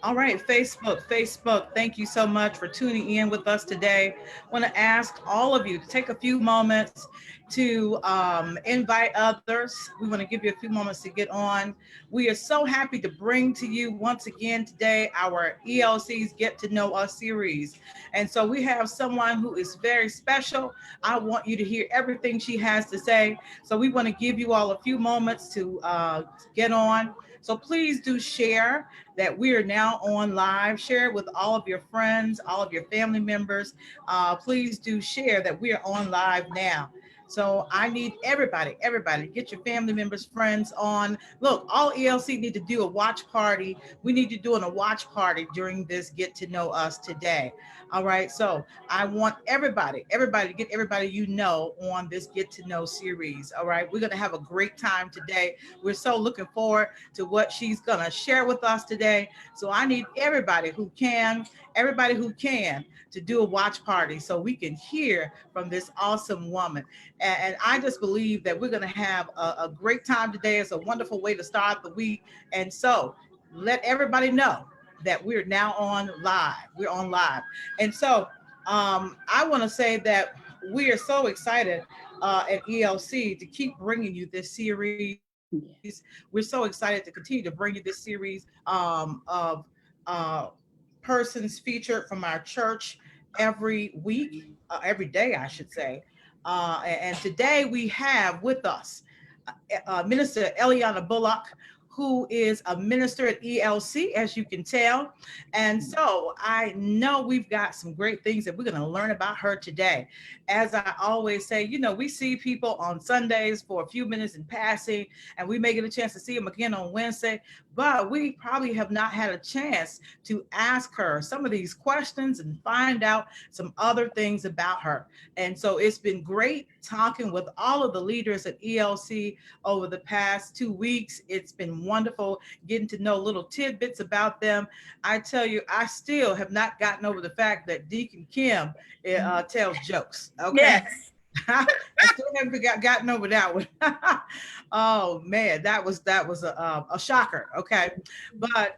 All right, Facebook, thank you so much for tuning in with us today. I want to ask all of you to take a few moments to invite others. We want to give you a few moments to get on. We are so happy to bring to you once again today our ELC's Get to Know Us series. And so we have someone who is very special. I want you to hear everything she has to say. So we want to give you all a few moments to get on. So please do share that we are now on live. Share it with all of your friends, all of your family members. Please do share that we are on live now. So I need everybody, get your family members, friends on. Look, all ELC need to do a watch party. We need to do a watch party during this Get to Know Us today. All right. So I want everybody to get everybody you know on this Get to Know series. All right. We're going to have a great time today. We're so looking forward to what she's going to share with us today. So I need everybody who can to do a watch party so we can hear from this awesome woman. And I just believe that we're going to have a great time today. It's a wonderful way to start the week. And so let everybody know that we're now on live. We're on live. And so I want to say that we are so excited at ELC to keep bringing you this series. We're so excited to continue to bring you this series of persons featured from our church every week, every day, I should say. And today we have with us Minister Elianna Bullock, who is a minister at ELC, as you can tell. And so I know we've got some great things that we're going to learn about her today. As I always say, we see people on Sundays for a few minutes in passing, and we may get a chance to see them again on Wednesday, but we probably have not had a chance to ask her some of these questions and find out some other things about her. And so it's been great talking with all of the leaders at ELC over the past 2 weeks. It's been wonderful getting to know little tidbits about them. I tell you, I still have not gotten over the fact that Deacon Kim tells jokes. Okay. Yes. I still haven't gotten over that one. Oh man, that was a shocker. Okay, but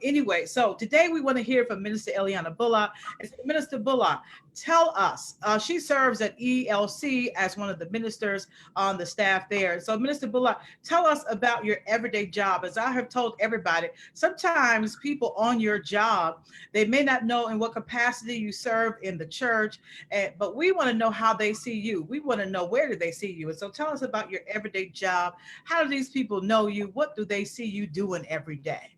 anyway, so today we want to hear from Minister Elianna Bullock. And so Minister Bullock, tell us. She serves at ELC as one of the ministers on the staff there. So Minister Bullock, tell us about your everyday job. As I have told everybody, sometimes people on your job, they may not know in what capacity you serve in the church, but we want to know how they see you. We want to know, where do they see you? And so tell us about your everyday job. How do these people know you? What do they see you doing every day?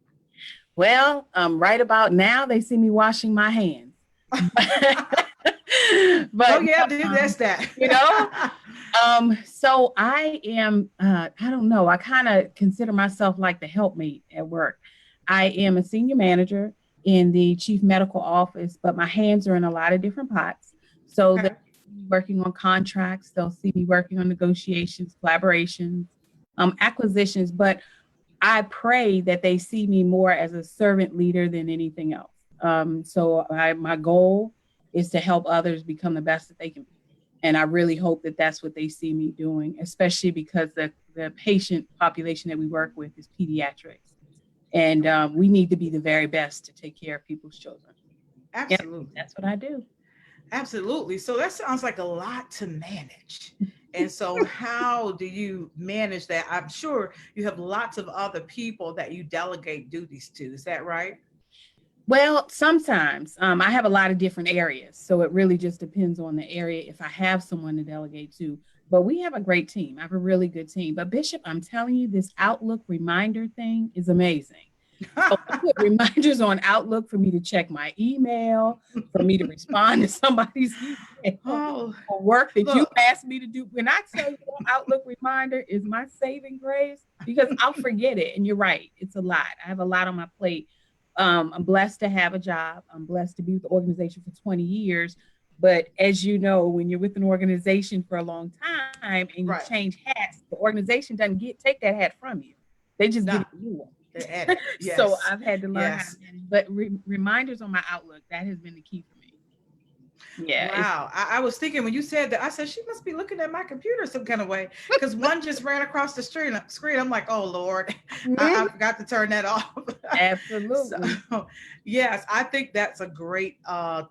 Well, right about now, they see me washing my hands. Oh But yeah, dude, that's that. you know, so I am, I don't know, I kind of consider myself like the helpmate at work. I am a senior manager in the chief medical office, but my hands are in a lot of different pots. So they'll Okay. see me working on contracts, they'll see me working on negotiations, collaborations, acquisitions, but I pray that they see me more as a servant leader than anything else. My goal is to help others become the best that they can be. And I really hope that that's what they see me doing, especially because the patient population that we work with is pediatrics. And we need to be the very best to take care of people's children. Yeah, Absolutely. that's what I do. Absolutely. So that sounds like a lot to manage. And so, how do you manage that? I'm sure you have lots of other people that you delegate duties to. Is that right? Well, sometimes I have a lot of different areas. So it really just depends on the area if I have someone to delegate to. But we have a great team. I have a really good team. But Bishop, I'm telling you, this Outlook reminder thing is amazing. So I put reminders on Outlook for me to check my email, for me to respond to somebody's email, Oh, or work that you look. asked me to do. When I tell you Outlook reminder is my saving grace, because I'll forget it. And you're right, it's a lot. I have a lot on my plate. I'm blessed to have a job. I'm blessed to be with the organization for 20 years. But as you know, when you're with an organization for a long time and you Right. change hats, the organization doesn't get take that hat from you. They just No, give you a new the one. edit. So Yes. I've had to learn how to Yes. manage. But reminders on my Outlook, that has been the key for me. Yeah, it's Wow. I was thinking when you said that, I said, she must be looking at my computer some kind of way because one just ran across the screen. I'm like, oh, Lord, I forgot to turn that off. So, absolutely. yes, I think that's a great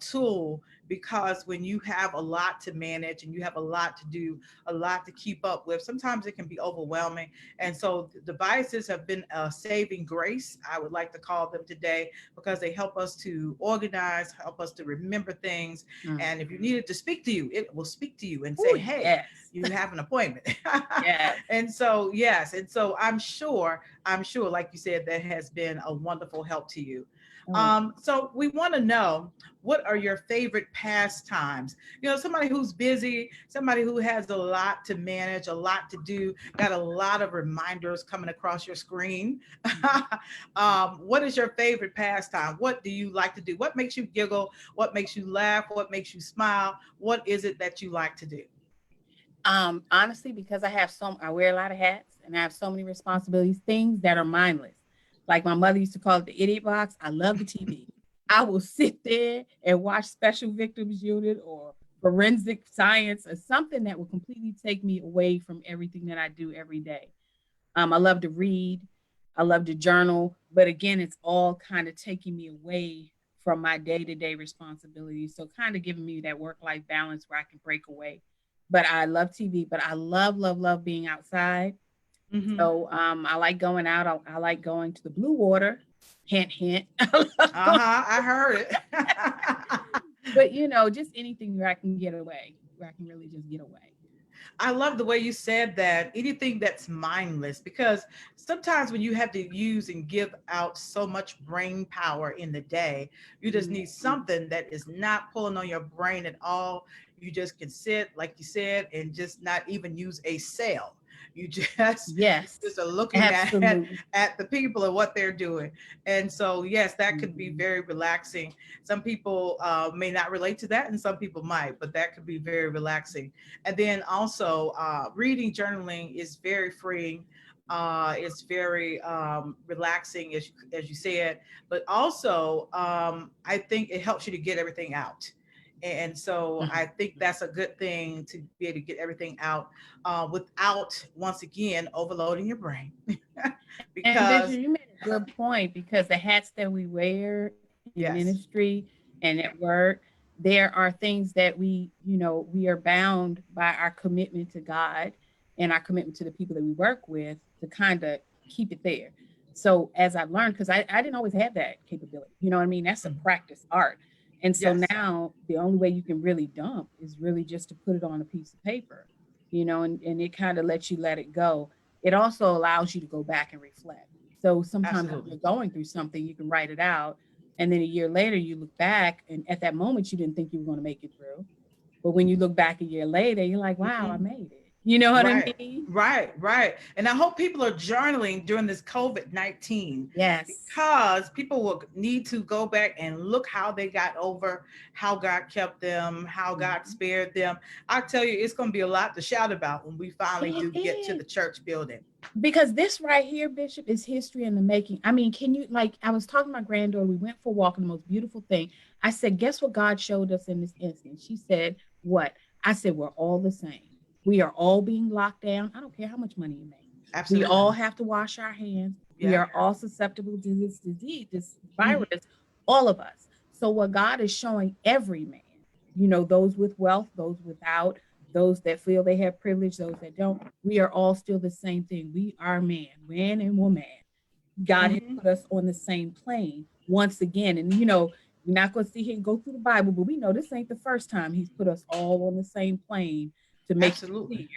tool because when you have a lot to manage and you have a lot to do, a lot to keep up with, sometimes it can be overwhelming. And so devices have been a saving grace, I would like to call them today, because they help us to organize, help us to remember things. And if you Mhm. needed to speak to you, it will speak to you and Oh, say, hey, yes. you have an appointment. Yes. And so, yes. And so I'm sure, like you said, that has been a wonderful help to you. Oh, yeah. So we want to know, what are your favorite pastimes? Somebody who's busy, somebody who has a lot to manage, a lot to do, got a lot of reminders coming across your screen. What is your favorite pastime? What do you like to do? What makes you giggle? What makes you laugh? What makes you smile? What is it that you like to do? Honestly, because I wear a lot of hats and I have so many responsibilities, things that are mindless. Like my mother used to call it the idiot box. I love the TV. I will sit there and watch Special Victims Unit or forensic science or something that will completely take me away from everything that I do every day. I love to read. I love to journal. But again, it's all kind of taking me away from my day to day responsibilities. So, kind of giving me that work life balance where I can break away. But I love TV, but I love, love, love being outside. Mm-hmm. So, I like going out. I like going to the blue water. Hint, hint. Uh-huh. I heard it. But, just anything where I can get away, where I can really just get away. I love the way you said that. Anything that's mindless, because sometimes when you have to use and give out so much brain power in the day, you just need Mhm. something that is not pulling on your brain at all. You just can sit, like you said, and just not even use a cell. You just you Yes, just are looking at absolutely. at the people and what they're doing. And so, yes, that could be Mhm. very relaxing. Some people may not relate to that, and some people might, but that could be very relaxing. And then also, reading, journaling is very freeing. It's very relaxing, as you said. But also, I think it helps you to get everything out. And so I think Mhm. that's a good thing, to be able to get everything out without, once again, overloading your brain. And Bishop, Because, you made a good point because the hats that we wear in yes, ministry and at work, there are things that we are bound by our commitment to God and our commitment to the people that we work with to kind of keep it there. So as I've learned, because I didn't always have that capability, you know what I mean? That's a mm, practice art. And so yes, now the only way you can really dump is really just to put it on a piece of paper, and it kind of lets you let it go. It also allows you to go back and reflect. So sometimes when absolutely. you're going through something, you can write it out. And then a year later, you look back, and at that moment, you didn't think you were going to make it through. But when you look back a year later, you're like, wow, I Mhm. made it. You know what I Right, mean? right. And I hope people are journaling during this COVID-19, Yes. because people will need to go back and look how they got over, how God kept them, how God Mhm. spared them. I tell you, it's going to be a lot to shout about when we finally It do get to is. the church building. Because this right here, Bishop, is history in the making. I mean, can you, like, I was talking to my granddaughter, we went for a walk, and the most beautiful thing. I said, guess what God showed us in this instance? She said, what? I said, we're all the same. We are all being locked down. I don't care how much money you make. We Absolutely. all have to wash our hands. We Yep. are all susceptible to this disease, this Mhm. virus, all of us. So, what God is showing every man, those with wealth, those without, those that feel they have privilege, those that don't, we are all still the same thing. We are man and woman. God has Mhm. put us on the same plane once again. And we're not going to sit here and go through the Bible, but we know this ain't the first time He's put us all on the same plane to make it Absolutely.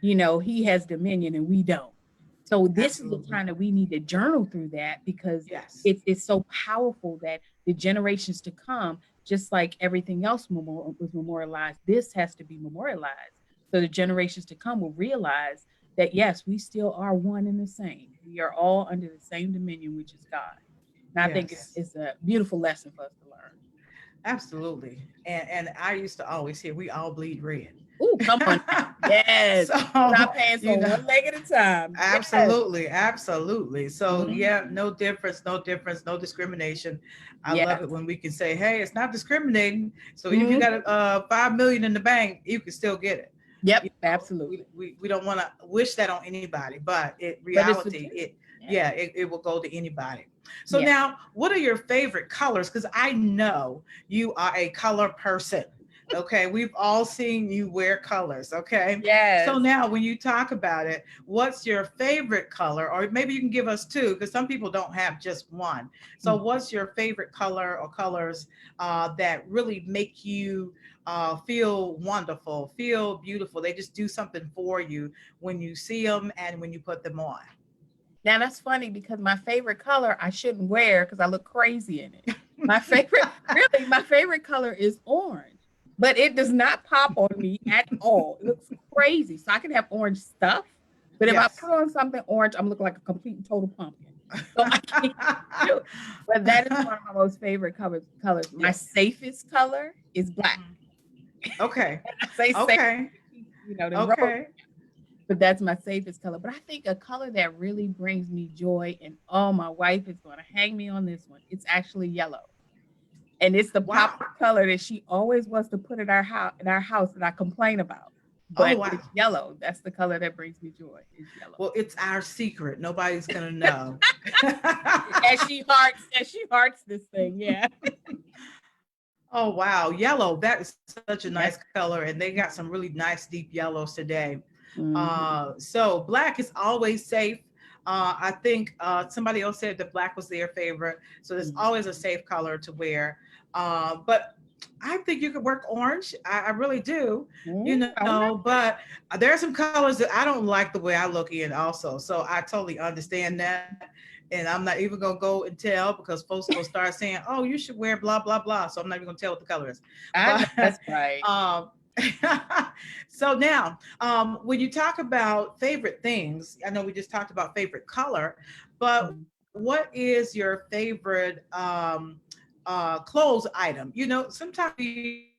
clear. He has dominion and we don't. So this is the Absolutely. time that we need to journal through that, because Yes. it's so powerful that the generations to come, just like everything else was memorialized, this has to be memorialized. So the generations to come will realize that yes, we still are one and the same. We are all under the same dominion, which is God. And I think it's Yes. it's a beautiful lesson for us to learn. Absolutely. And I used to always hear, we all bleed red. Ooh, come on now. Yes. So, Not pants you on know, one leg at a time. Yes. absolutely, absolutely. So yeah, Mhm. no difference, no difference, no discrimination. I love Yes. it when we can say, hey, it's not discriminating. So if you got Mhm. 5 million in the bank, you can still get it. Yep, You know, we, absolutely. we, we don't want to wish that on anybody, but it But it's the reality, truth. it Yeah. yeah, it will go to anybody. So Yeah. now, what are your favorite colors? Because I know you are a color person. Okay, we've all seen you wear colors. Okay, so Yes. now when you talk about it, what's your favorite color? Or maybe you can give us two, because some people don't have just one. So, Mm. what's your favorite color or colors that really make you feel wonderful, feel beautiful? They just do something for you when you see them and when you put them on. Now that's funny because my favorite color I shouldn't wear because I look crazy in it. My favorite, really, my favorite color is orange, but it does not pop on me at all. It looks crazy. So I can have orange stuff, but if I Yes. put on something orange, I'm looking like a complete and total pumpkin. So I can't do it. But that is one of my most favorite colors. My Yes. safest color is black. Mhm. Okay. And I say safe, Okay. there's roads, Okay. but that's my safest color. But I think a color that really brings me joy, and oh, my wife is going to hang me on this one. It's actually yellow, and it's the Wow. popular color that she always wants to put in our house that I complain about. Oh, But wow. it's yellow. That's the color that brings me joy. Is yellow. Well, it's our secret. Nobody's going to know. As she hearts this thing, yeah. Oh, wow. Yellow. That is such a nice Yes. color. And they got some really nice deep yellows today. Mhm. So black is always safe. I think somebody else said that black was their favorite. So there's Mhm. always a safe color to wear. But I think you could work orange. I really do, All right. but there are some colors that I don't like the way I look in also. So I totally understand that. And I'm not even going to go and tell because folks will start saying, oh, you should wear blah, blah, blah. So I'm not even going to tell what the color is. I But know that's right. um, so now, when you talk about favorite things, I know we just talked about favorite color, but Mhm. what is your favorite clothes item? Sometimes we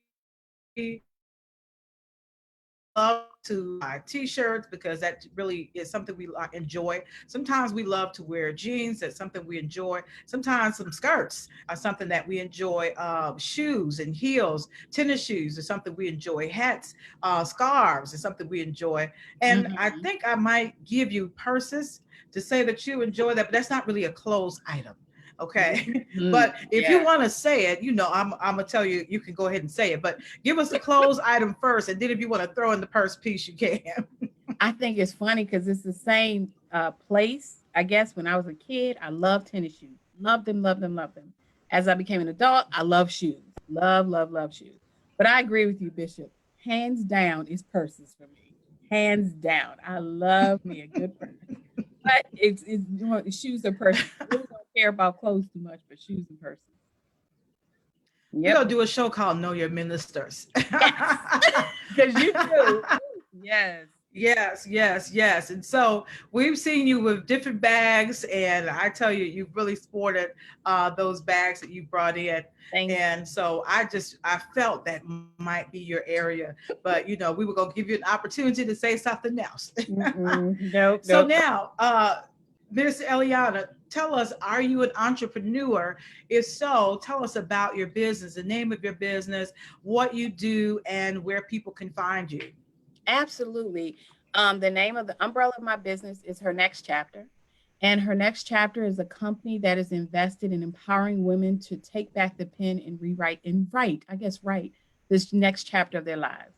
love to buy t-shirts because that really is something we enjoy. Sometimes we love to wear jeans. That's something we enjoy. Sometimes some skirts are something that we enjoy. Shoes and heels, tennis shoes is something we enjoy. Hats, scarves is something we enjoy. And I Mhm. think I might give you purses to say that you enjoy that, but that's not really a clothes item. Okay. But if you Yeah. want to say it, I'm gonna tell you, you can go ahead and say it. But give us the clothes item first, and then if you want to throw in the purse piece, you can. I think it's funny because it's the same place. I guess when I was a kid, I loved tennis shoes. Loved them, loved them, loved them. As I became an adult, I love shoes. Love, love, love shoes. But I agree with you, Bishop. Hands down is purses for me. Hands down. I love me a good purse. But shoes or purses. I really don't care about clothes too much, but shoes and purses. We're Yep. gonna do a show called Know Your Ministers. Yes. Because you do. Yes. Yes, yes, yes. And so we've seen you with different bags, and I tell you, you've really sported those bags that you brought in. Thank you. And so I felt that might be your area, but we were gonna give you an opportunity to say something else. Mm-mm. Nope, So nope. now, Miss Eliana, tell us, are you an entrepreneur? If so, tell us about your business, the name of your business, what you do, and where people can find you. Absolutely. The name of the umbrella of my business is Her Next Chapter. And Her Next Chapter is a company that is invested in empowering women to take back the pen and rewrite and write this next chapter of their lives.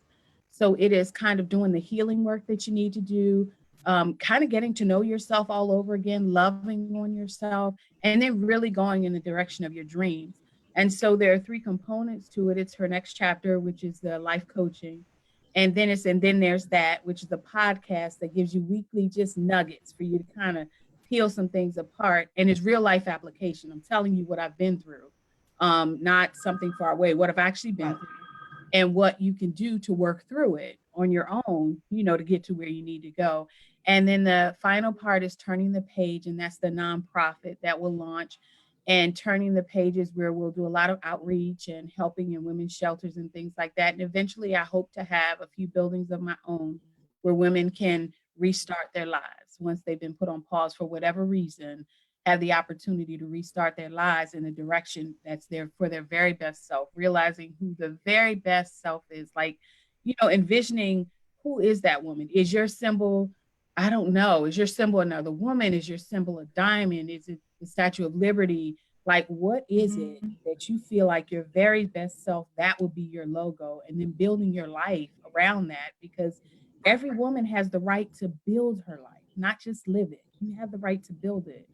So it is kind of doing the healing work that you need to do, kind of getting to know yourself all over again, loving on yourself, and then really going in the direction of your dreams. And so there are three components to it. It's Her Next Chapter, which is the life coaching, and then there's that, which is a podcast that gives you weekly just nuggets for you to kind of peel some things apart, and it's real life application. I'm telling you what I've been through, not something far away, what I've actually been Right. through, and what you can do to work through it on your own, to get to where you need to go. And then the final part is turning the page, and that's the nonprofit that will launch and turning the pages where we'll do a lot of outreach and helping in women's shelters and things like that. And eventually, I hope to have a few buildings of my own where women can restart their lives once they've been put on pause for whatever reason, have the opportunity to restart their lives in a direction that's there for their very best self, realizing who the very best self is. Like, envisioning who is that woman? Is your symbol, I don't know, is your symbol another woman? Is your symbol a diamond? Is it the Statue of Liberty? Like, what is it Mhm. that you feel like your very best self, that would be your logo? And then building your life around that, because every woman has the right to build her life, not just live it. You have the right to build it.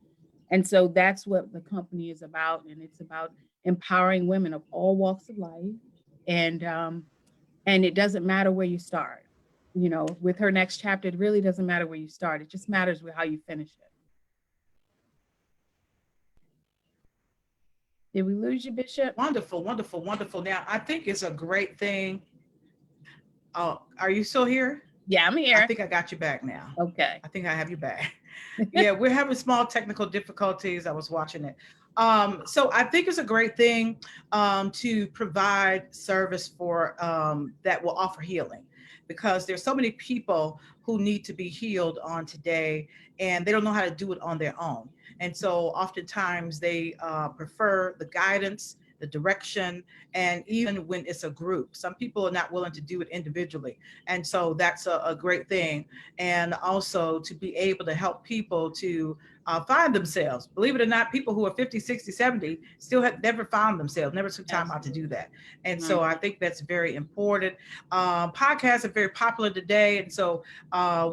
And so that's what the company is about. And it's about empowering women of all walks of life. And and it doesn't matter where you start. With her next chapter, it really doesn't matter where you start. It just matters with how you finish it. Did we lose you, Bishop? Wonderful, wonderful, wonderful. Now, I think it's a great thing. Oh, are you still here? Yeah, I'm I here. think I got you back now. Okay. I think I have you back. Yeah, we're having small technical difficulties. I was watching it. So I think it's a great thing to provide service for that will offer healing, because there's so many people who need to be healed on today, and they don't know how to do it on their own. And so oftentimes they prefer the guidance, the direction, and even when it's a group, some people are not willing to do it individually. And so that's a great thing. And also to be able to help people to find themselves. Believe it or not, people who are 50, 60, 70 still have never found themselves, never took time out to do Absolutely. that. And so I Mhm. think that's very important. Podcasts are very popular today. And so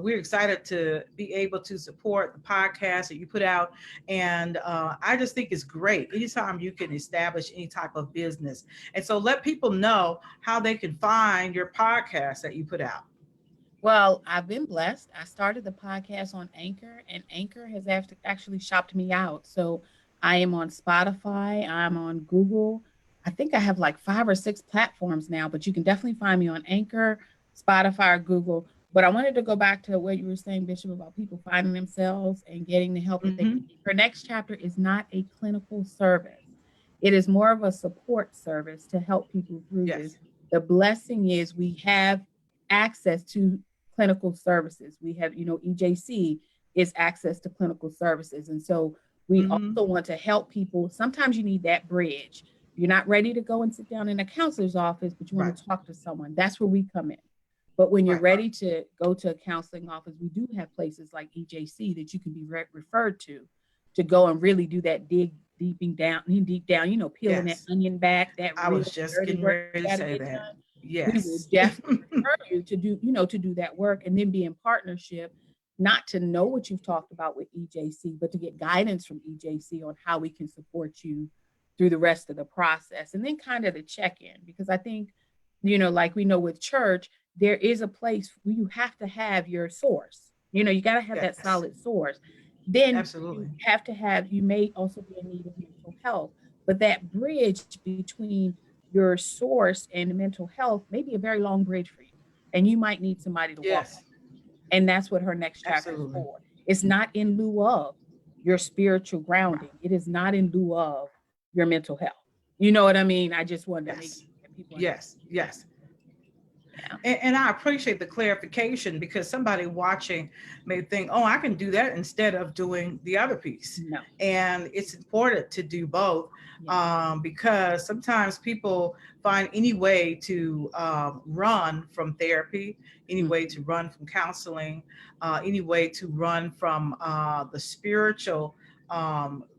we're excited to be able to support the podcast that you put out. And I just think it's great anytime you can establish any type of business. And so let people know how they can find your podcast that you put out. Well, I've been blessed. I started the podcast on Anchor, and Anchor has actually shopped me out. So I am on Spotify, I'm on Google. I think I have like 5 or 6 platforms now, but you can definitely find me on Anchor, Spotify, or Google. But I wanted to go back to what you were saying, Bishop, about people finding themselves and getting the help that they Mm-hmm. need. Her next chapter is not a clinical service, it is more of a support service to help people through this. Yes. The blessing is we have access to clinical services. We have, EJC is access to clinical services. And so we Mm-hmm. also want to help people. Sometimes you need that bridge. You're not ready to go and sit down in a counselor's office, but you Right. want to talk to someone. That's where we come in. But when you're Right. ready to go to a counseling office, we do have places like EJC that you can be referred to go and really do that deep down, peeling that Yes. onion back, that I real was just dirty getting work ready to you got to say get that. done. We will Yes. definitely refer you to do that work, and then be in partnership, not to know what you've talked about with EJC, but to get guidance from EJC on how we can support you through the rest of the process. And then kind of the check in, because I think, like we know with church, there is a place where you have to have your source. You got to have that Yes. solid source. Then Absolutely. you may also be in need of mental health, but that bridge between your source and mental health may be a very long bridge for you. And you might need somebody to walk Yes. that. And that's what her next chapter is Absolutely. for. It's not in lieu of your spiritual grounding. It is not in lieu of your mental health. You know what I mean? I just wanted to make Yes. sure that people understand. Yes. Yes. Yeah. And I appreciate the clarification, because somebody watching may think, oh, I can do that instead of doing the other piece. No. And it's important to do both, Yes. because sometimes people find any way to run from therapy, any way Mhm. to run from counseling, any way to run from the spiritual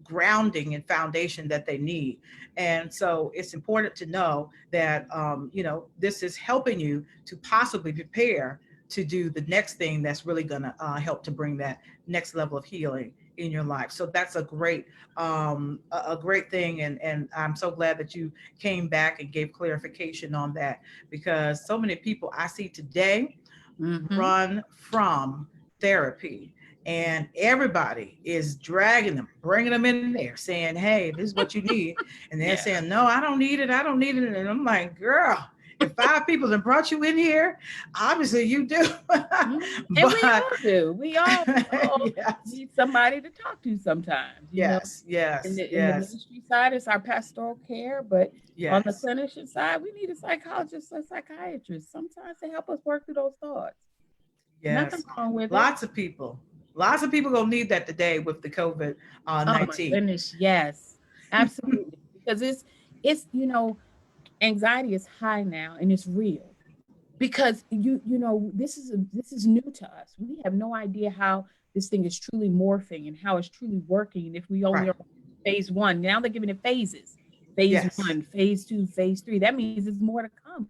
grounding and foundation that they need. And so it's important to know that, this is helping you to possibly prepare to do the next thing that's really going to help to bring that next level of healing in your life. So that's a great thing. And I'm so glad that you came back and gave clarification on that, because so many people I see today Mhm. run from therapy, and everybody is dragging them, bringing them in there, saying, hey, this is what you need. And they're Yeah. saying, no, I don't need it, I don't need it. And I'm like, girl, if 5 people have brought you in here, obviously you do. And we all do. We all yes, need somebody to talk to sometimes, you know. yes, In yes, the yes, ministry side, it's our pastoral care, but on the yes, clinician side, we need a psychologist or psychiatrist sometimes to help us work through those thoughts. Nothing yes. wrong with it. Lots of people. Lots of people gonna need that today with the COVID Oh my 19. goodness, yes, absolutely. Because it's anxiety is high now and it's real. Because this is new to us. We have no idea how this thing is truly morphing and how it's truly working. And if we only Right. are phase one, now they're giving it phases. Phase Yes. one, phase two, phase three. That means there's more to come.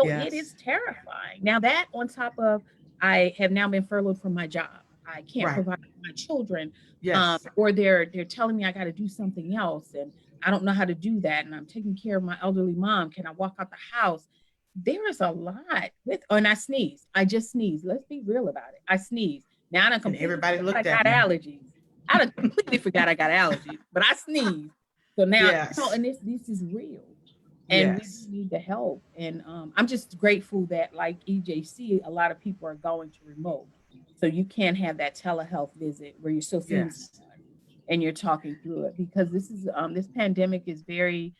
So it is Yes. terrifying. Now that on top of I have now been furloughed from my job. I can't Right. provide for my children. Yes. Or they're telling me I got to do something else and I don't know how to do that. And I'm taking care of my elderly mom. Can I walk out the house? There is a lot with, and I sneezed. I just sneezed. Let's be real about it. I sneezed. Now I done And completely everybody forgot I looked at got me. allergies. I done completely forgot I got allergies, but I sneezed. So now, Yes. and this is real. And we do Yes. need the help. And I'm just grateful that, like EJC, a lot of people are going to remote. So you can have that telehealth visit where you're still seeing Yes. someone and you're talking through it because this pandemic is very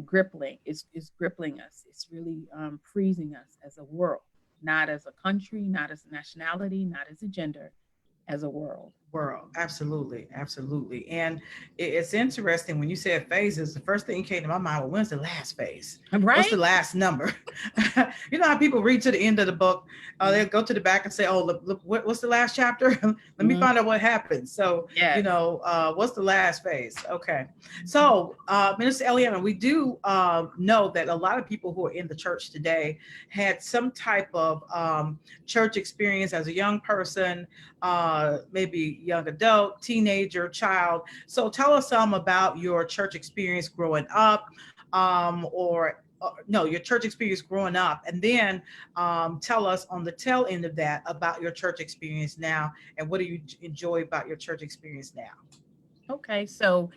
gripping. It's gripping us. It's really freezing us as a world, not as a country, not as a nationality, not as a gender, as a world. World. Absolutely. Absolutely. And it's interesting when you said phases, the first thing came to my mind, well, when's the last phase? What's the Right? last number? You know how people read to the end of the book, Mm-hmm. they'll go to the back and say, oh, look what's the last chapter? Let me Mm-hmm. find out what happened. So, Yes. what's the last phase? Okay. So, Minister Elianna, we do know that a lot of people who are in the church today had some type of church experience as a young person, maybe young adult, teenager, child. So tell us some about your church experience growing up, or no, your church experience growing up, and then tell us on the tail end of that about your church experience now, and what do you enjoy about your church experience now? Okay, so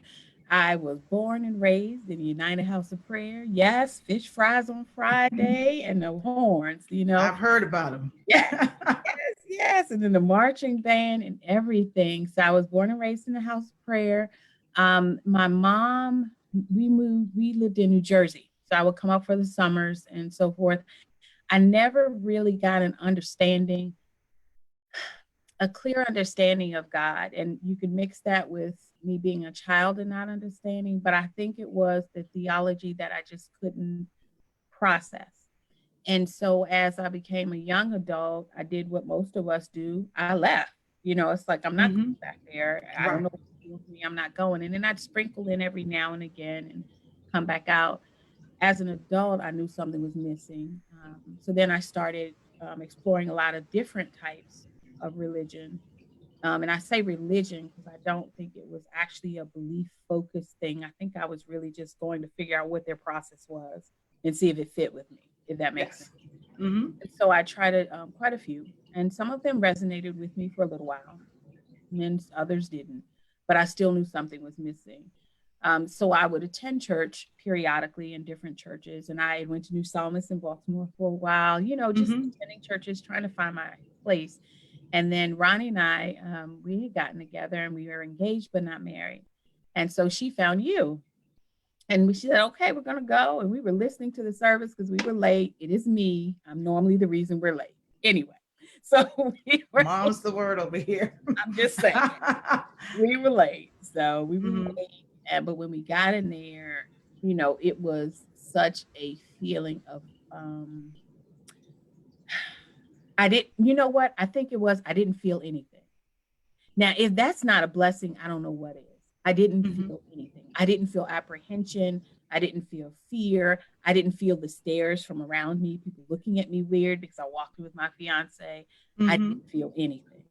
I was born and raised in the United House of Prayer. Yes, fish fries on Friday and the horns, you know. I've heard about them. Yes, yes, yes. And then the marching band and everything. So I was born and raised in the House of Prayer. My mom, we lived in New Jersey. So I would come up for the summers and so forth. I never really got a clear understanding of God. And you could mix that with me being a child and not understanding, but I think it was the theology that I just couldn't process. And so as I became a young adult, I did what most of us do. I left. It's like I'm not Mm-hmm. going back there. I don't Right. know what's doing for me. I'm not going. And then I'd sprinkle in every now and again and come back out. As an adult, I knew something was missing. So then I started exploring a lot of different types of religion. And I say religion because I don't think it was actually a belief focused thing. I think I was really just going to figure out what their process was and see if it fit with me, if that makes sense. Yes. Mm-hmm. And so I tried it quite a few, and some of them resonated with me for a little while, and then others didn't. But I still knew something was missing. So I would attend church periodically in different churches, and I went to New Psalmist in Baltimore for a while. Just Mm-hmm. attending churches, trying to find my place. And then Ronnie and I, we had gotten together, and we were engaged but not married. And so she found you, and she said, okay, we're going to go. And we were listening to the service because we were late. It is me. I'm normally the reason we're late. Anyway, so Mom's the word over here. I'm just saying, we were late. So we were Mm-hmm. late. But when we got in there, it was such a feeling of, I didn't, you know what? I think it was, I didn't feel anything. Now, if that's not a blessing, I don't know what is. I didn't Mm-hmm. feel anything. I didn't feel apprehension. I didn't feel fear. I didn't feel the stares from around me, people looking at me weird because I walked with my fiance. I Mm-hmm. didn't feel anything.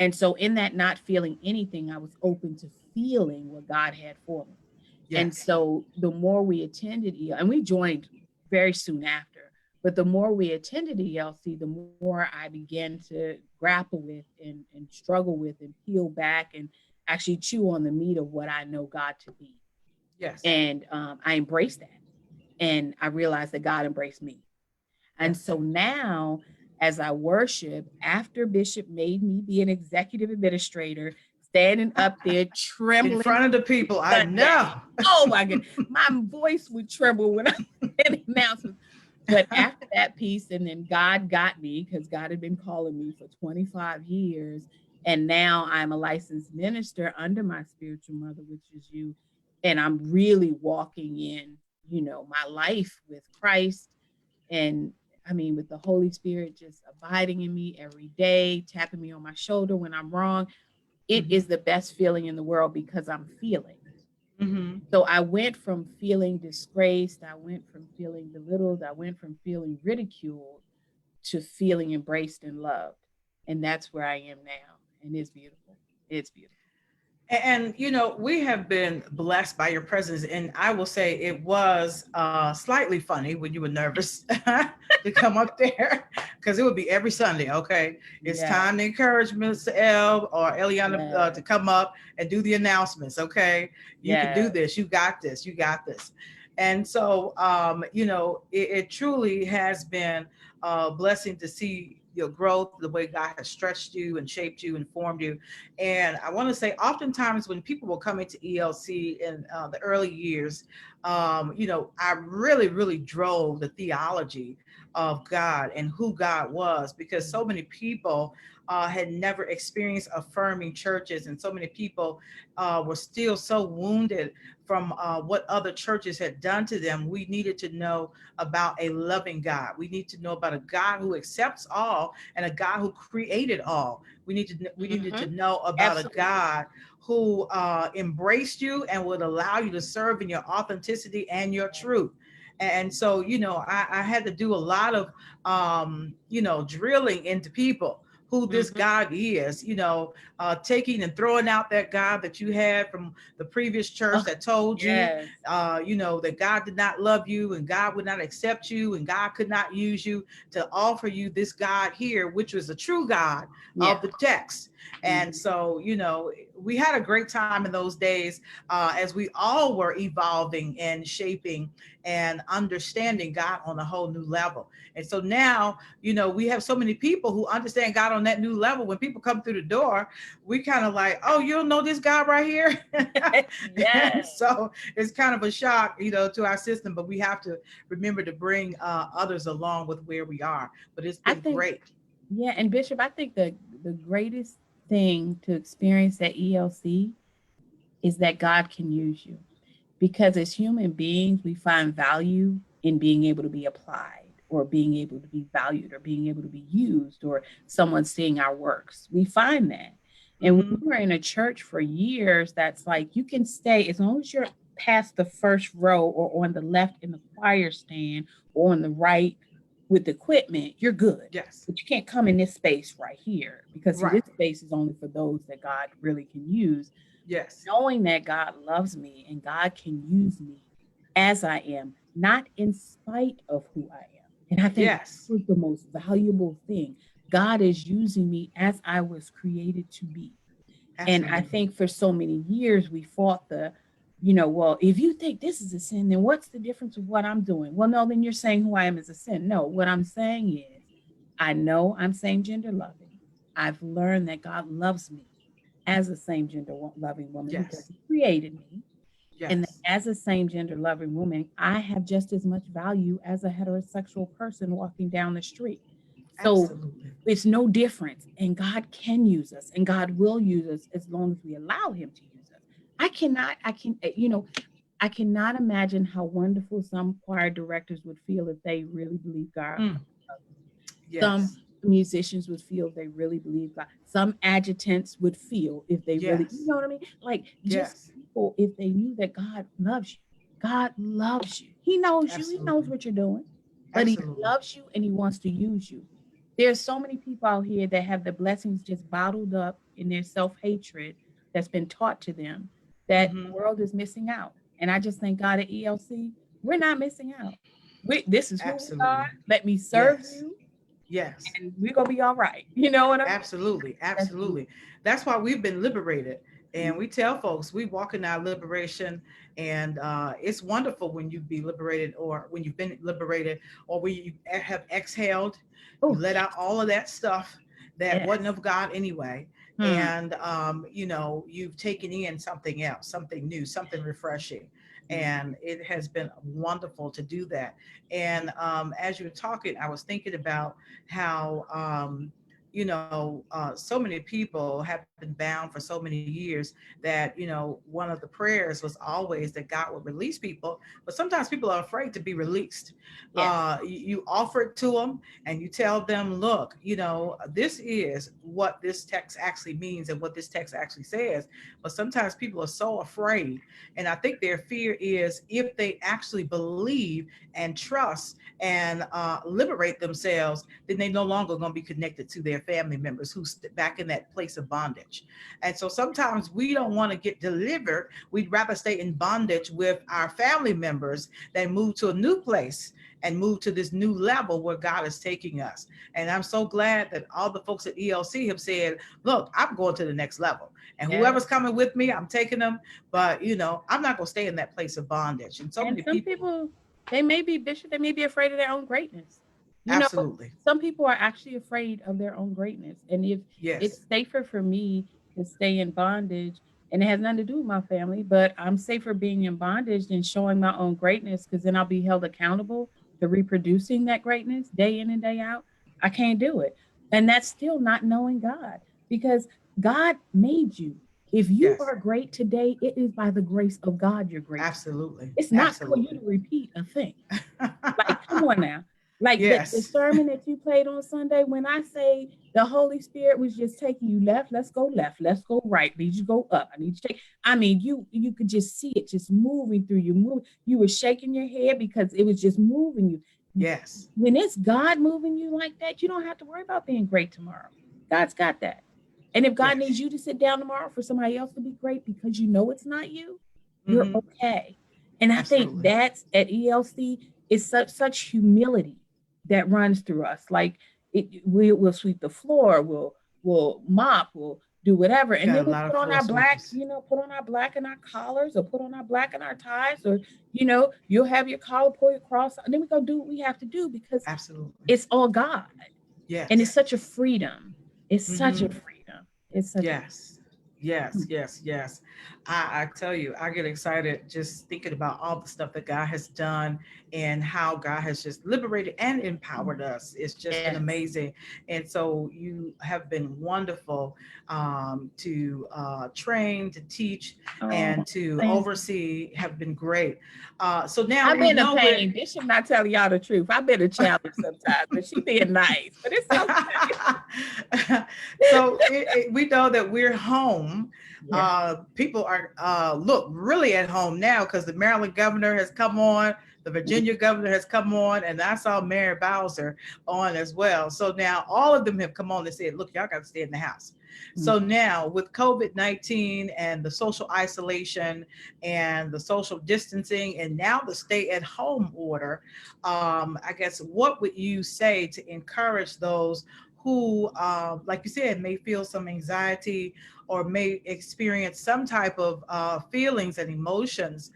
And so, in that not feeling anything, I was open to feeling what God had for me. And Yes. so, the more we attended, and we joined very soon after, but the more we attended ELC, the more I began to grapple with and struggle with and peel back and actually chew on the meat of what I know God to be. Yes. And I embraced that. And I realized that God embraced me. And so now, as I worship, after Bishop made me be an executive administrator, standing up there trembling in front of the people, I know. Oh my goodness, my voice would tremble when I did announcements. But after that piece, and then God got me, because God had been calling me for 25 years. And now I'm a licensed minister under my spiritual mother, which is you. And I'm really walking in, my life with Christ. And I mean, with the Holy Spirit just abiding in me every day, tapping me on my shoulder when I'm wrong. It is the best feeling in the world because I'm feeling. So I went from feeling disgraced, I went from feeling belittled, I went from feeling ridiculed to feeling embraced and loved. And that's where I am now. And it's beautiful. It's beautiful. And we have been blessed by your presence, and I will say it was slightly funny when you were nervous to come up there, because it would be every Sunday. Okay, it's time to encourage Mr. L or Elianna to come up and do the announcements. Okay, you can do this. You got this. You got this. And so, it truly has been a blessing to see your growth, the way God has stretched you and shaped you and formed you. And I want to say, oftentimes when people will come into ELC in the early years, I really, really drove the theology of God and who God was, because so many people had never experienced affirming churches, and so many people were still so wounded from what other churches had done to them. We needed to know about a loving God. We need to know about a God who accepts all and a God who created all. We needed to know about a God who embraced you and would allow you to serve in your authenticity and your truth. And so, I had to do a lot of, drilling into people who this God is, taking and throwing out that God that you had from the previous church that told you, that God did not love you and God would not accept you and God could not use you, to offer you this God here, which was the true God of the text. And so, we had a great time in those days as we all were evolving and shaping and understanding God on a whole new level. And so now, we have so many people who understand God on that new level. When people come through the door, we kind of like, oh, you don't know this God right here? So it's kind of a shock, to our system, but we have to remember to bring others along with where we are. But it's been great. Yeah. And Bishop, I think the greatest thing to experience at ELC is that God can use you, because as human beings, we find value in being able to be applied, or being able to be valued, or being able to be used, or someone seeing our works. We find that. And when we were in a church for years, that's like, you can stay as long as you're past the first row, or on the left in the choir stand, or on the right with equipment, you're good. Yes. But you can't come in this space right here, because this space is only for those that God really can use. Yes. Knowing that God loves me and God can use me as I am, not in spite of who I am. And I think that's the most valuable thing. God is using me as I was created to be. Absolutely. And I think for so many years we fought well, if you think this is a sin, then what's the difference with what I'm doing? Well, no, then you're saying who I am is a sin. No, what I'm saying is, I know I'm same gender loving. I've learned that God loves me as a same gender loving woman because he created me. And as a same gender loving woman, I have just as much value as a heterosexual person walking down the street. So it's no difference. And God can use us, and God will use us as long as we allow him to use us. I cannot imagine how wonderful some choir directors would feel if they really believe God. Some musicians would feel if they really believe God. Some adjutants would feel if they really, you know what I mean? Like just people, if they knew that God loves you. God loves you. He knows you. He knows what you're doing. But he loves you and he wants to use you. There's so many people out here that have the blessings just bottled up in their self-hatred that's been taught to them, that the world is missing out. And I just thank God at ELC, we're not missing out. This is who we are. Let me serve you. Yes. And we're going to be all right. You know what I mean? Absolutely. Absolutely. That's why we've been liberated. And we tell folks we walk in our liberation, and it's wonderful when you be liberated, or when you've been liberated, or when you have exhaled, you Oh, let out yes. all of that stuff that wasn't Yes. of God anyway. Hmm. And you've taken in something else, something new, something refreshing. Hmm. And it has been wonderful to do that. And as you were talking, I was thinking about how so many people have been bound for so many years that, one of the prayers was always that God would release people. But sometimes people are afraid to be released. Yes. You offer it to them and you tell them, look, this is what this text actually means and what this text actually says. But sometimes people are so afraid. And I think their fear is if they actually believe and trust and liberate themselves, then they no longer going to be connected to their family members who's back in that place of bondage. And so sometimes we don't want to get delivered. We'd rather stay in bondage with our family members than move to a new place and move to this new level where God is taking us. And I'm so glad that all the folks at ELC have said, look, I'm going to the next level. And Yes. whoever's coming with me, I'm taking them. But, I'm not going to stay in that place of bondage. And so And many some people, people, they may be, Bishop, they may be afraid of their own greatness. You know, absolutely. some people are actually afraid of their own greatness. And if Yes. it's safer for me to stay in bondage, and it has nothing to do with my family, but I'm safer being in bondage than showing my own greatness, because then I'll be held accountable to reproducing that greatness day in and day out. I can't do it. And that's still not knowing God, because God made you. If you Yes. are great today, it is by the grace of God you're great today. Absolutely. It's not for you Absolutely. to repeat a thing. Like, come on now. Like the Yes. sermon that you played on Sunday, when I say the Holy Spirit was just taking you left, let's go left, let's go right, I need you to go up, I need you to take. I mean, you could just see it just moving through you. You were shaking your head because it was just moving you. Yes. When it's God moving you like that, you don't have to worry about being great tomorrow. God's got that. And if God needs Yes. you to sit down tomorrow for somebody else to be great because you know it's not you, you're Mm-hmm. okay. And I think Absolutely. that's at ELC is such humility that runs through us. Like we'll sweep the floor, we'll mop, we'll do whatever, and then Got a we'll lot of put on floor our black, sweepers. put on our black in our collars, or put on our black in our ties, or you'll have your collar pull across, and then we go do what we have to do because Absolutely. it's all God, and it's Yes. such a freedom. It's such a Mm-hmm. freedom. It's such a Yes. Yes, yes, yes. I tell you, I get excited just thinking about all the stuff that God has done and how God has just liberated and empowered us. It's just been yes. amazing. And so you have been wonderful to train, to teach, Oh, and to thank you. oversee, have been great. So now I've we been a know we're pain. Bishop not telling y'all the truth. I've been a challenge sometimes, but she being nice. But it's okay. so we know that we're home. Yeah. People are look really at home now because the Maryland governor has come on, the Virginia governor has come on, and I saw Mary Bowser on as well. So now all of them have come on and said, look, y'all got to stay in the house. So Mhm. now with COVID-19 and the social isolation and the social distancing and now the stay at home order, I guess what would you say to encourage those who, like you said, may feel some anxiety or may experience some type of feelings and emotions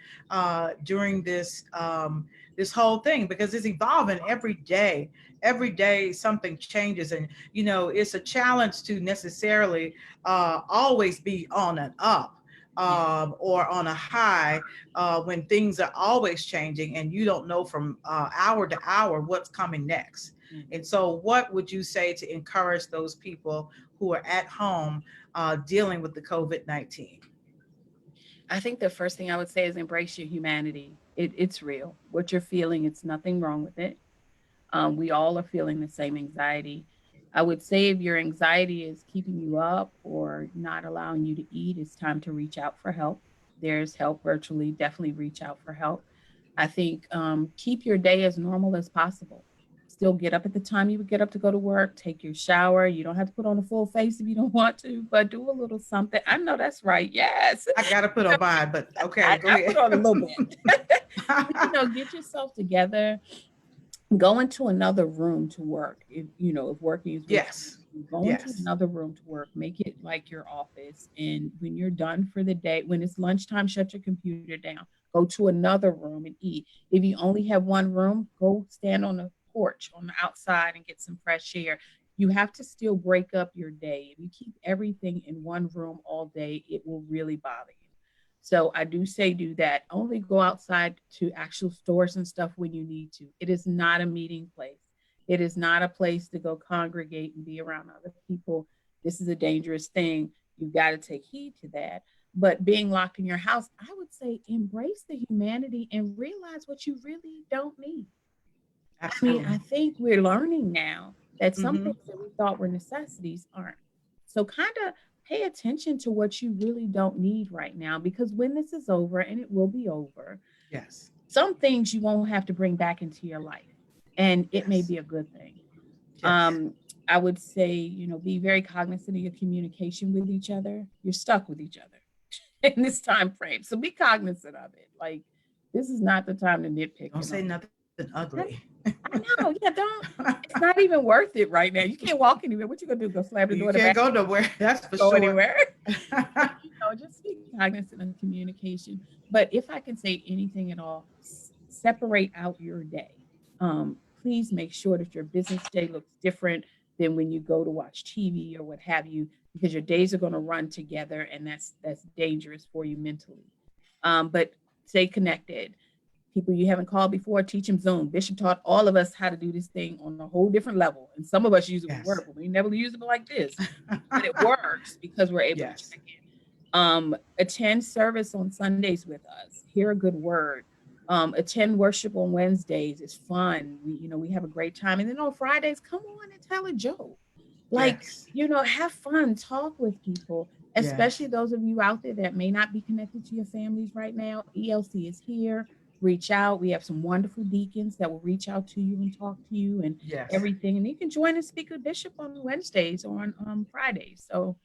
during this whole thing, because it's evolving every day. Every day something changes, and it's a challenge to necessarily always be on and up. Yeah. Or on a high when things are always changing and you don't know from hour to hour what's coming next. Mhm. And so, what would you say to encourage those people who are at home dealing with the COVID-19? I think the first thing I would say is embrace your humanity. It's real. What you're feeling, it's nothing wrong with it. We all are feeling the same anxiety. I would say if your anxiety is keeping you up or not allowing you to eat, it's time to reach out for help. There's help virtually. Definitely reach out for help. I think keep your day as normal as possible. Still get up at the time you would get up to go to work, take your shower. You don't have to put on a full face if you don't want to, but do a little something. I know that's right. Yes. I got to put on mine, but okay, go I put ahead. on a little bit. But get yourself together, go into another room to work. If working is what Yes. Go into Yes. another room to work, make it like your office. And when you're done for the day, when it's lunchtime, shut your computer down, go to another room and eat. If you only have one room, go stand on the porch on the outside and get some fresh air. You have to still break up your day. If you keep everything in one room all day, it will really bother you. So I do say do that. Only go outside to actual stores and stuff when you need to. It is not a meeting place. It is not a place to go congregate and be around other people. This is a dangerous thing. You've got to take heed to that. But being locked in your house, I would say embrace the humanity and realize what you really don't need. I mean, Absolutely. I think we're learning now that some Hmm. things that we thought were necessities aren't. So kind of pay attention to what you really don't need right now, because when this is over, and it will be over, Yes. some things you won't have to bring back into your life. And it may Yes. be a good thing. Yes. I would say, be very cognizant of your communication with each other. You're stuck with each other in this time frame. So be cognizant of it. Like, this is not the time to nitpick Don't and say all. nothing ugly. I know. Yeah, don't. It's not even worth it right now. You can't walk anywhere. What you gonna do? Go slam the You door in the can't back? go nowhere. That's for Go sure. anywhere? But, just be cognizant of communication. But if I can say anything at all, separate out your day. Please make sure that your business day looks different than when you go to watch TV or what have you, because your days are going to run together, and that's dangerous for you mentally. But stay connected. People you haven't called before, teach them Zoom. Bishop taught all of us how to do this thing on a whole different level. And some of us use it with Yes. Word, but we never use it like this. But it works because we're able to Yes. check in. Attend service on Sundays with us. Hear a good word. Attend worship on Wednesdays. It's fun. We have a great time. And then on Fridays, come on and tell a joke. Like, Yes. have fun, talk with people, especially Yes. those of you out there that may not be connected to your families right now. ELC is here. Reach out. We have some wonderful deacons that will reach out to you and talk to you and Yes. everything. And you can join and speak with Bishop on Wednesdays or on Fridays. So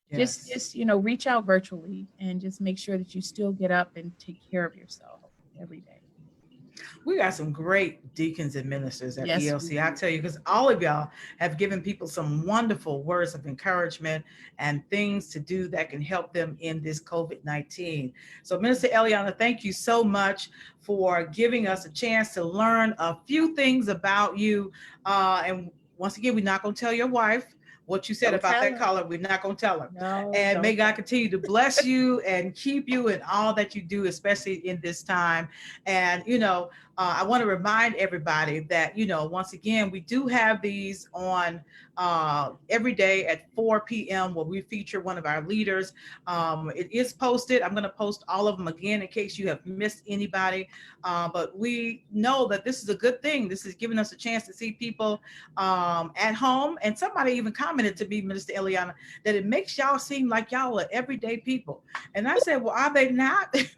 Yes. reach out virtually and just make sure that you still get up and take care of yourself every day. We got some great deacons and ministers at Yes, we ELC. I do. tell you, because all of y'all have given people some wonderful words of encouragement and things to do that can help them in this COVID-19. So, Minister Elianna, thank you so much for giving us a chance to learn a few things about you. And once again, we're not going to tell your wife what you said Don't about tell that her. caller. We're not going to tell her. No, And may don't God tell her. continue to bless you and keep you in all that you do, especially in this time. And, I want to remind everybody that, once again, we do have these on every day at 4 p.m. where we feature one of our leaders. It is posted. I'm going to post all of them again in case you have missed anybody. But we know that this is a good thing. This is giving us a chance to see people at home. And somebody even commented to me, Minister Eliana, that it makes y'all seem like y'all are everyday people. And I said, well, are they not? Yes,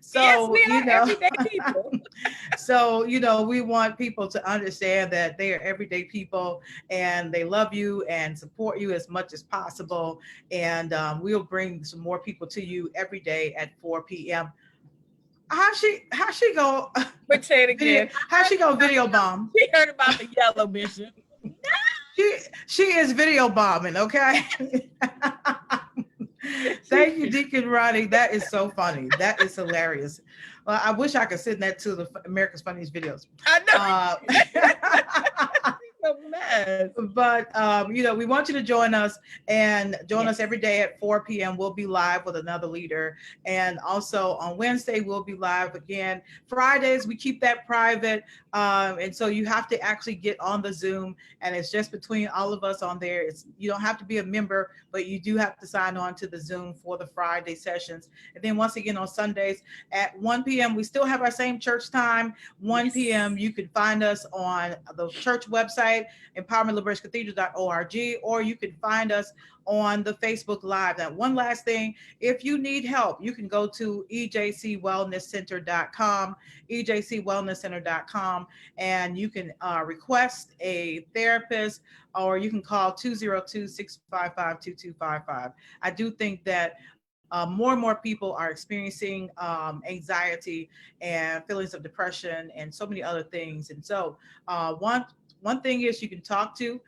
So, we are everyday people. so, we want people to understand that they are everyday people and they love you and support you as much as possible. And we'll bring some more people to you every day at 4 p.m. How she go But say it video? again. How she go video bomb? We heard about the yellow bishop. She is video bombing. Okay. Thank you, Deacon Ronnie. That is so funny. That is hilarious. Well, I wish I could send that to the America's Funniest Videos. I know. She's a mess. But we want you to join us and join us Yes. every day at 4 p.m. We'll be live with another leader. And also on Wednesday, we'll be live again. Fridays, we keep that private. And so you have to actually get on the Zoom, and it's just between all of us on there. You don't have to be a member, but you do have to sign on to the Zoom for the Friday sessions. And then once again on Sundays at 1 p.m., we still have our same church time, 1 Yes. p.m. You can find us on the church website, empowermentliberationscathedral.org, or you can find us on the Facebook Live. Now, one last thing, if you need help, you can go to ejcwellnesscenter.com, ejcwellnesscenter.com, and you can request a therapist, or you can call 202-655-2255. I do think that more and more people are experiencing anxiety and feelings of depression and so many other things. And so one thing is you can talk to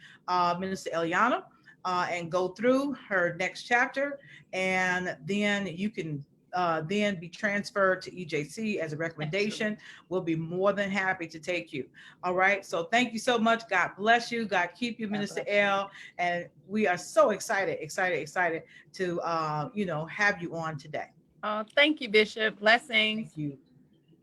Minister Elianna and go through her next chapter, and then you can then be transferred to EJC as a recommendation. Excellent. We'll be more than happy to take you. All right. So thank you so much. God bless you. God keep you, God Minister bless you. L. And we are so excited to have you on today. Oh, thank you, Bishop. Blessings. Thank you.